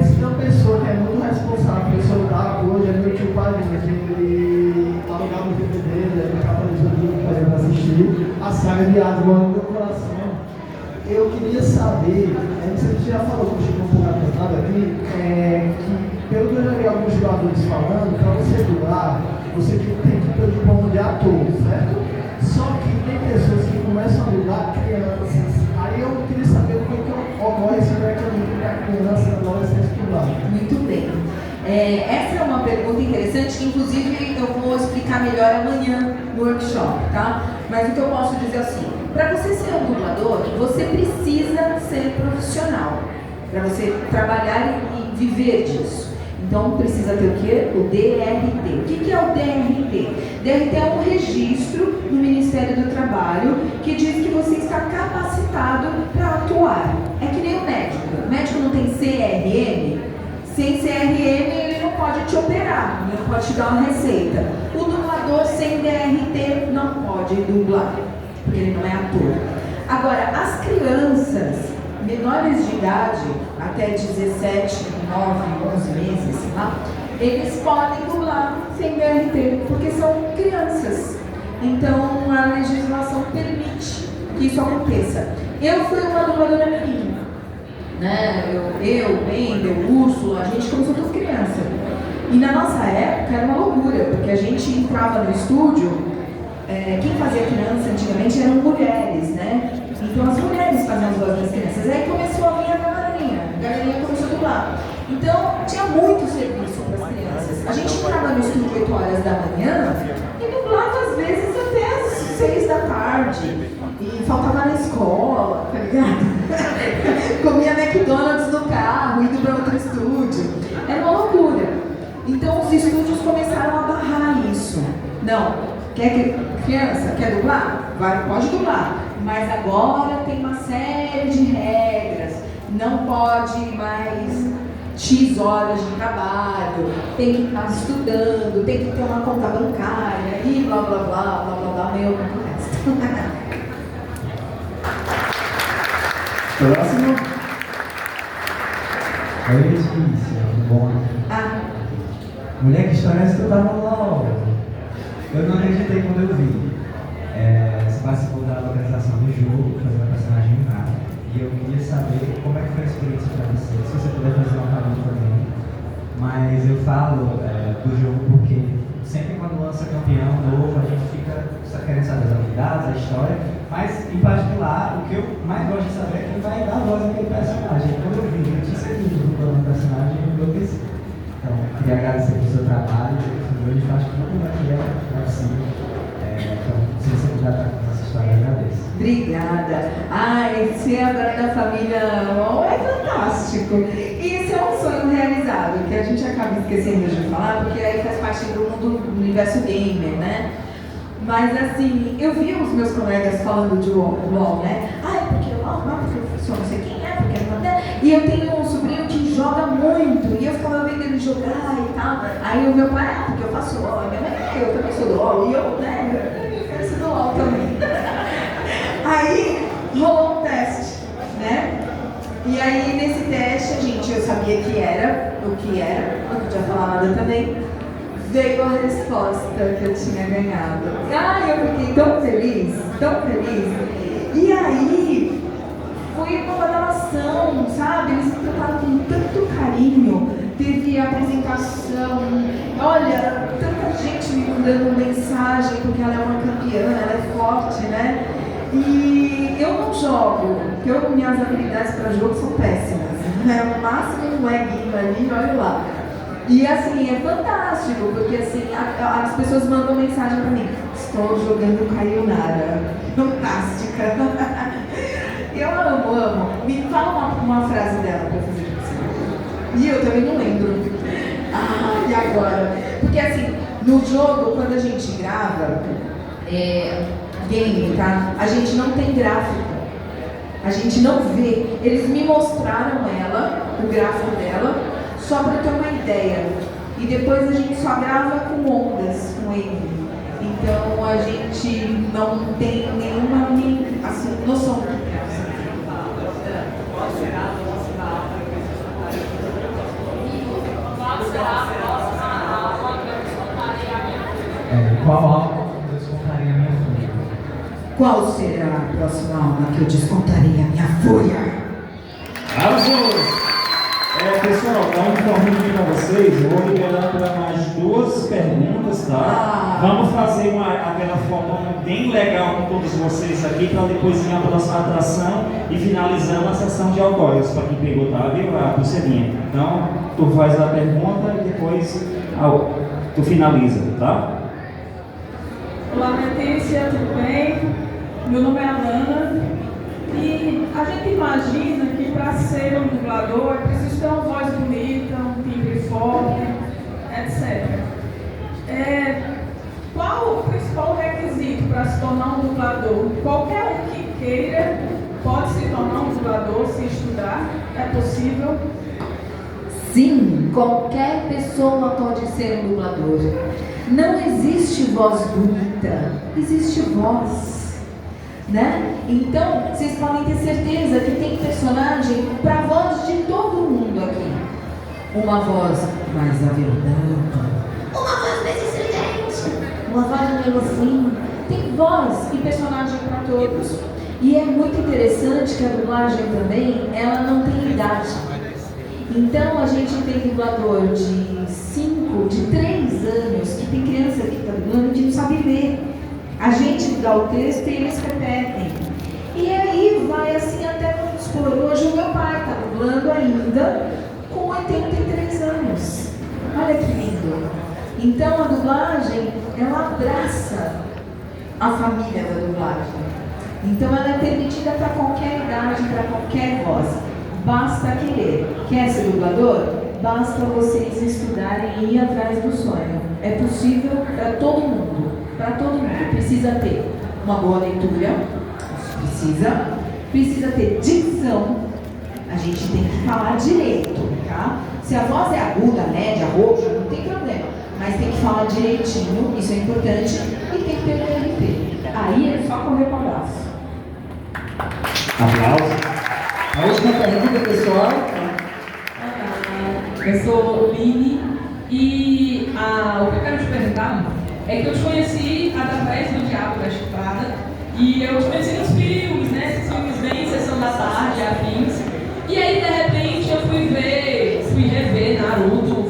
Se tem uma pessoa que é muito responsável pelo celular, hoje é meu tio Padrinho, ele alugava o DVD, ele ficava no joguinho para assistir a saga de Asgore no meu coração. Eu queria saber, não sei se você já falou que chegou um pouco atrasado aqui, que pelo que eu já vi alguns jogadores falando, para você dublar, você tem que ter o diploma de ator, certo? Só que tem pessoas que começam a dublar crianças. Aí eu queria saber como é que ocorre esse mecanismo para criança e adolescente dublar. Muito bem. Essa é uma pergunta interessante que inclusive eu vou explicar melhor amanhã no workshop, tá? Mas o que eu posso dizer assim, para você ser um dublador, você precisa ser profissional, para você trabalhar e viver disso. Então precisa ter o quê? O DRT. O que é o DRT? DRT é um registro no Ministério do Trabalho que diz que você está capacitado para atuar. É que nem o médico. O médico não tem CRM. Sem CRM ele não pode te operar, ele não pode te dar uma receita. O dublador sem DRT não pode dublar, porque ele não é ator. Agora, as crianças menores de idade, até 17, 9, 11 meses, sei lá, eles podem dublar sem DRT, porque são crianças. Então, a legislação permite que isso aconteça. Eu fui uma dubladora menina, né? Eu, Wendel, Úrsula, a gente começou tudo criança. E na nossa época era uma loucura, porque a gente entrava no estúdio, quem fazia criança antigamente eram mulheres, né? Então as mulheres faziam as vozes das crianças. Aí começou a vir a galerinha começou a dublar. Então tinha muito serviço para as crianças. A gente entrava no estúdio 8 horas da manhã e dublava às vezes até às 6 da tarde. E faltava na escola, tá ligado? Comia McDonald's no carro, indo para outro estúdio. Era uma loucura. Então os estúdios começaram a barrar isso. Não, criança, quer dublar? Pode dublar. Mas agora tem uma série de regras. Não pode mais X horas de trabalho, tem que estar estudando, tem que ter uma conta bancária e blá blá blá, blá blá blá, meu, não começa. Próximo. Oi, Letícia, tudo bom? Mulher, que história é essa que eu tava logo? Eu não acreditei quando eu vi. Você participou da localização do jogo, fazendo a personagem Nara. E eu queria saber como é que foi a experiência para você, se você puder fazer uma pergunta também. Mas eu falo do jogo porque sempre quando lança campeão novo, a gente fica querendo saber as habilidades, a história. Mas, em particular, o que eu mais gosto de saber é quem vai dar voz àquele personagem. Quando eu vi Letícia Quinto dublando o personagem, eu enlouqueci. Então, queria agradecer pelo seu trabalho. Hoje eu acho que todo mundo aqui é ser agora da família UOL é fantástico. E isso é um sonho realizado, que a gente acaba esquecendo de falar, porque aí faz parte do universo gamer, né? Mas assim, eu vi os meus colegas falando de UOL, né? Ah, é porque UOL, não, porque eu sou não sei quem é, porque não é. E eu tenho um sobrinho que joga muito, e eu ficava vendo ele jogar e tal. Aí o meu pai, porque eu faço UOL, a minha mãe, eu também sou do UOL, e eu, né, eu sou do UOL também. Aí rolou um teste, né? E aí nesse teste, gente, eu sabia o que era, não podia falar nada também. Veio a resposta que eu tinha ganhado. Ah, eu fiquei tão feliz, tão feliz. E aí, foi uma badalação, sabe? Eles me trataram com tanto carinho. Teve apresentação, olha, tanta gente me mandando mensagem, porque ela é uma campeã, ela é forte, né? E eu não jogo, porque minhas habilidades para jogo são péssimas. O máximo um leguinho ali, olha lá. E assim, é fantástico, porque assim, as pessoas mandam mensagem pra mim, estou jogando Sayonara, fantástica. Eu amo. Me fala uma frase dela pra fazer isso. E eu também não lembro. E agora? Porque assim, no jogo, quando a gente grava, game, tá? A gente não tem gráfico. A gente não vê. Eles me mostraram o gráfico dela, só para ter uma ideia. E depois a gente só grava com ondas, com wave. Então a gente não tem nenhuma assim, noção do que é. Qual aula eu descontaria a minha fúria? Qual será a próxima aula que eu descontarei a minha fúria? Pessoal, então informando aqui para vocês, eu vou liberar para mais 2 perguntas, tá? Vamos fazer aquela forma bem legal com todos vocês aqui, para depois ir à próxima atração e finalizando a sessão de autógrafos, para quem pegou, tá? Viu? A pulseirinha. Então, tu faz a pergunta e depois tu finaliza, tá? Olá, Letícia, tudo bem? Meu nome é Alana e a gente imagina que para ser um dublador é preciso ter uma voz bonita, um timbre forte, etc. Qual o principal requisito para se tornar um dublador? Qualquer um que queira pode se tornar um dublador se estudar? É possível? Sim, qualquer pessoa pode ser um dublador. Não existe voz bonita, existe voz, né? Então, vocês podem ter certeza que tem personagem para a voz de todo mundo aqui. Uma voz mais aveludada, uma voz mais estridente, uma voz meio assim. Tem voz e personagem para todos. E é muito interessante que a dublagem também, ela não tem idade. Então, a gente tem dublador de 5, de 3 anos, que tem criança que está dublando que não sabe ler. A gente dá o texto e eles repetem. E aí vai assim até, vamos supor, hoje o meu pai está dublando ainda com 83 anos. Olha que lindo. Então, a dublagem, ela abraça a família da dublagem. Então, ela é permitida para qualquer idade, para qualquer voz. Basta querer. Quer ser dublador? Basta vocês estudarem e ir atrás do sonho. É possível para todo mundo. Para todo mundo. Precisa ter uma boa leitura. Precisa ter dicção. A gente tem que falar direito, tá? Se a voz é aguda, média, rouca, não tem problema. Mas tem que falar direitinho, isso é importante. E tem que ter PRT. Aí é só correr para o braço. Aplausos. A última pergunta, pessoal. Eu sou Lini e o que eu quero te perguntar é que eu te conheci através do Diabo da Chupada e eu te conheci nos filmes, né? Esses filmes bem Sessão da Tarde, afins. E aí, de repente, eu fui rever Naruto,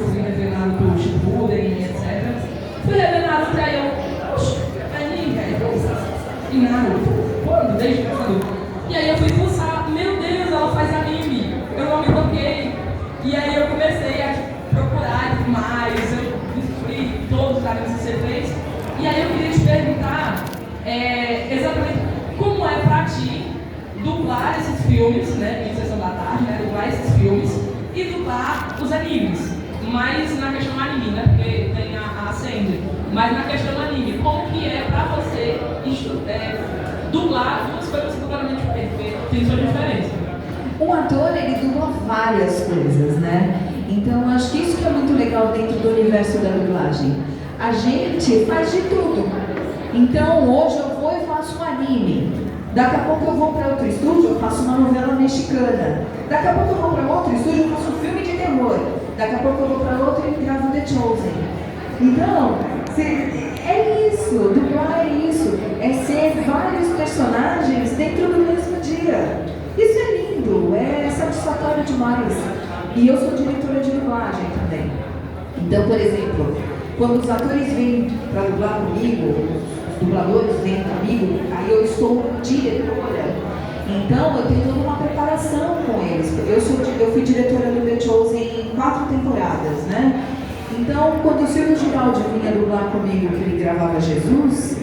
Shippuden, etc. Fui rever Naruto e aí eu, poxa, anime, velho, e Naruto, quando? Desde quando? E aí eu fui pulsar, meu Deus, ela faz anime, eu não me toquei. E aí eu comecei a procurar mais, eu descobri todos os animes que você fez. E aí eu queria te perguntar exatamente como é pra ti dublar esses filmes. filmes, né, em sessão da tarde, né, dublar esses filmes e dublar os animes. Mas na questão anime, né, porque tem a Sandy. Mas na questão anime, como que é pra você dublar duas coisas completamente diferentes? Porque tem sua diferença. Um ator, ele dubla várias coisas, né? Então, eu acho que isso que é muito legal dentro do universo da dublagem. A gente faz de tudo. Então, hoje eu vou e faço um anime. Daqui a pouco eu vou para outro estúdio, eu faço uma novela mexicana. Daqui a pouco eu vou para outro estúdio, eu faço um filme de terror. Daqui a pouco eu vou para outro e gravo The Chosen. Então, é isso, dublar é isso. É ser vários personagens dentro do mesmo dia. Isso é lindo, é satisfatório demais. E eu sou diretora de dublagem também. Então, por exemplo, quando os atores vêm para dublar comigo, os dubladores vêm comigo, aí eu estou diretora. Então, eu tenho toda uma preparação com eles. Eu fui diretora do The Chosen em 4 temporadas, né? Então, quando o Silvio Giraldi vinha dublar comigo, que ele gravava Jesus,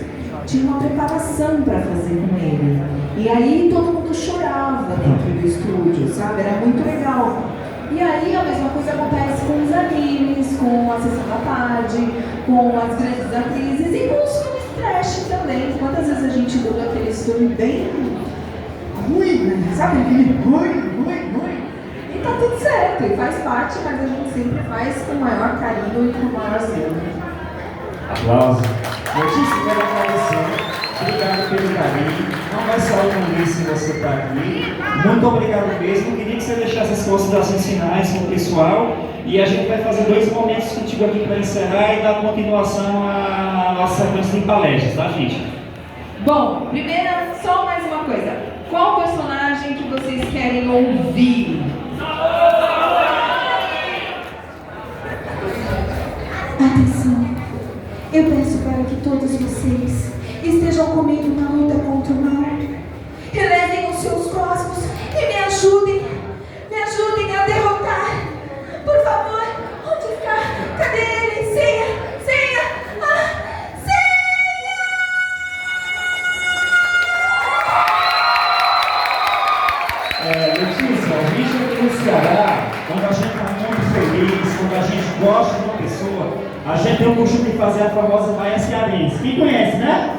tinha uma preparação para fazer com ele. E aí todo mundo chorava dentro do estúdio, sabe? Era muito legal. E aí a mesma coisa acontece com os animes, com a Sessão da Tarde, com as grandes atrizes e com os filmes trash também. Quantas vezes a gente dubla aquele filme bem ruim, sabe? Aquele ruim. E tá tudo certo, e faz parte, mas a gente sempre faz com o maior carinho e com o maior zelo. Aplausos. Letícia, quero agradecer. Obrigado pelo carinho. Não vai ser a última vez que você está aqui. Muito obrigado mesmo. Queria que você deixasse as considerações finais com o pessoal. E a gente vai fazer 2 momentos contigo aqui para encerrar e dar continuação à nossa sequência de palestras, tá, gente? Bom, primeiro, só mais uma coisa. Qual personagem que vocês querem ouvir? Atenção, eu peço para que todos vocês estejam comigo na luta contra o mal. Elevem os seus cosmos e me ajudem a derrotar. Por favor, onde está? Cadê ele? Senha! Letícia, a gente aqui no Ceará, quando a gente está muito feliz, quando a gente gosta de uma pessoa, a gente tem o costume de fazer a famosa Baia Cearense. Quem conhece, né?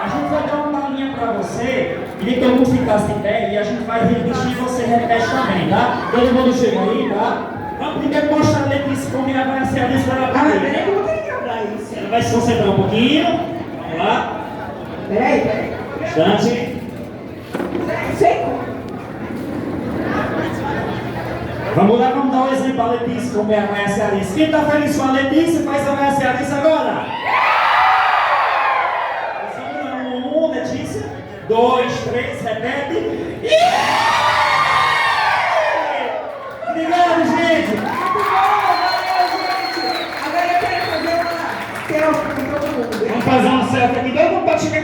A gente vai dar uma palhinha para você, queria que todo mundo ficasse de pé e a gente vai repetir e você repete também, tá? Todo mundo chega aí, tá? Vamos primeiro mostrar a Letícia como é a Baia Cearense para ela aprender. Ela vai se concentrar um pouquinho. Vamos lá. Peraí. Instante. Vamos lá, vamos dar um exemplo a Letícia, como é a Baia Cearense. Quem está feliz com a Letícia, faz a Baia Cearense agora. 1, Letícia. 2, 3, repete. Obrigado, gente. Muito bom, valeu, gente. Agora eu quero fazer uma selfie com todo mundo. Vamos fazer uma selfie aqui. Todo mundo pode chegar.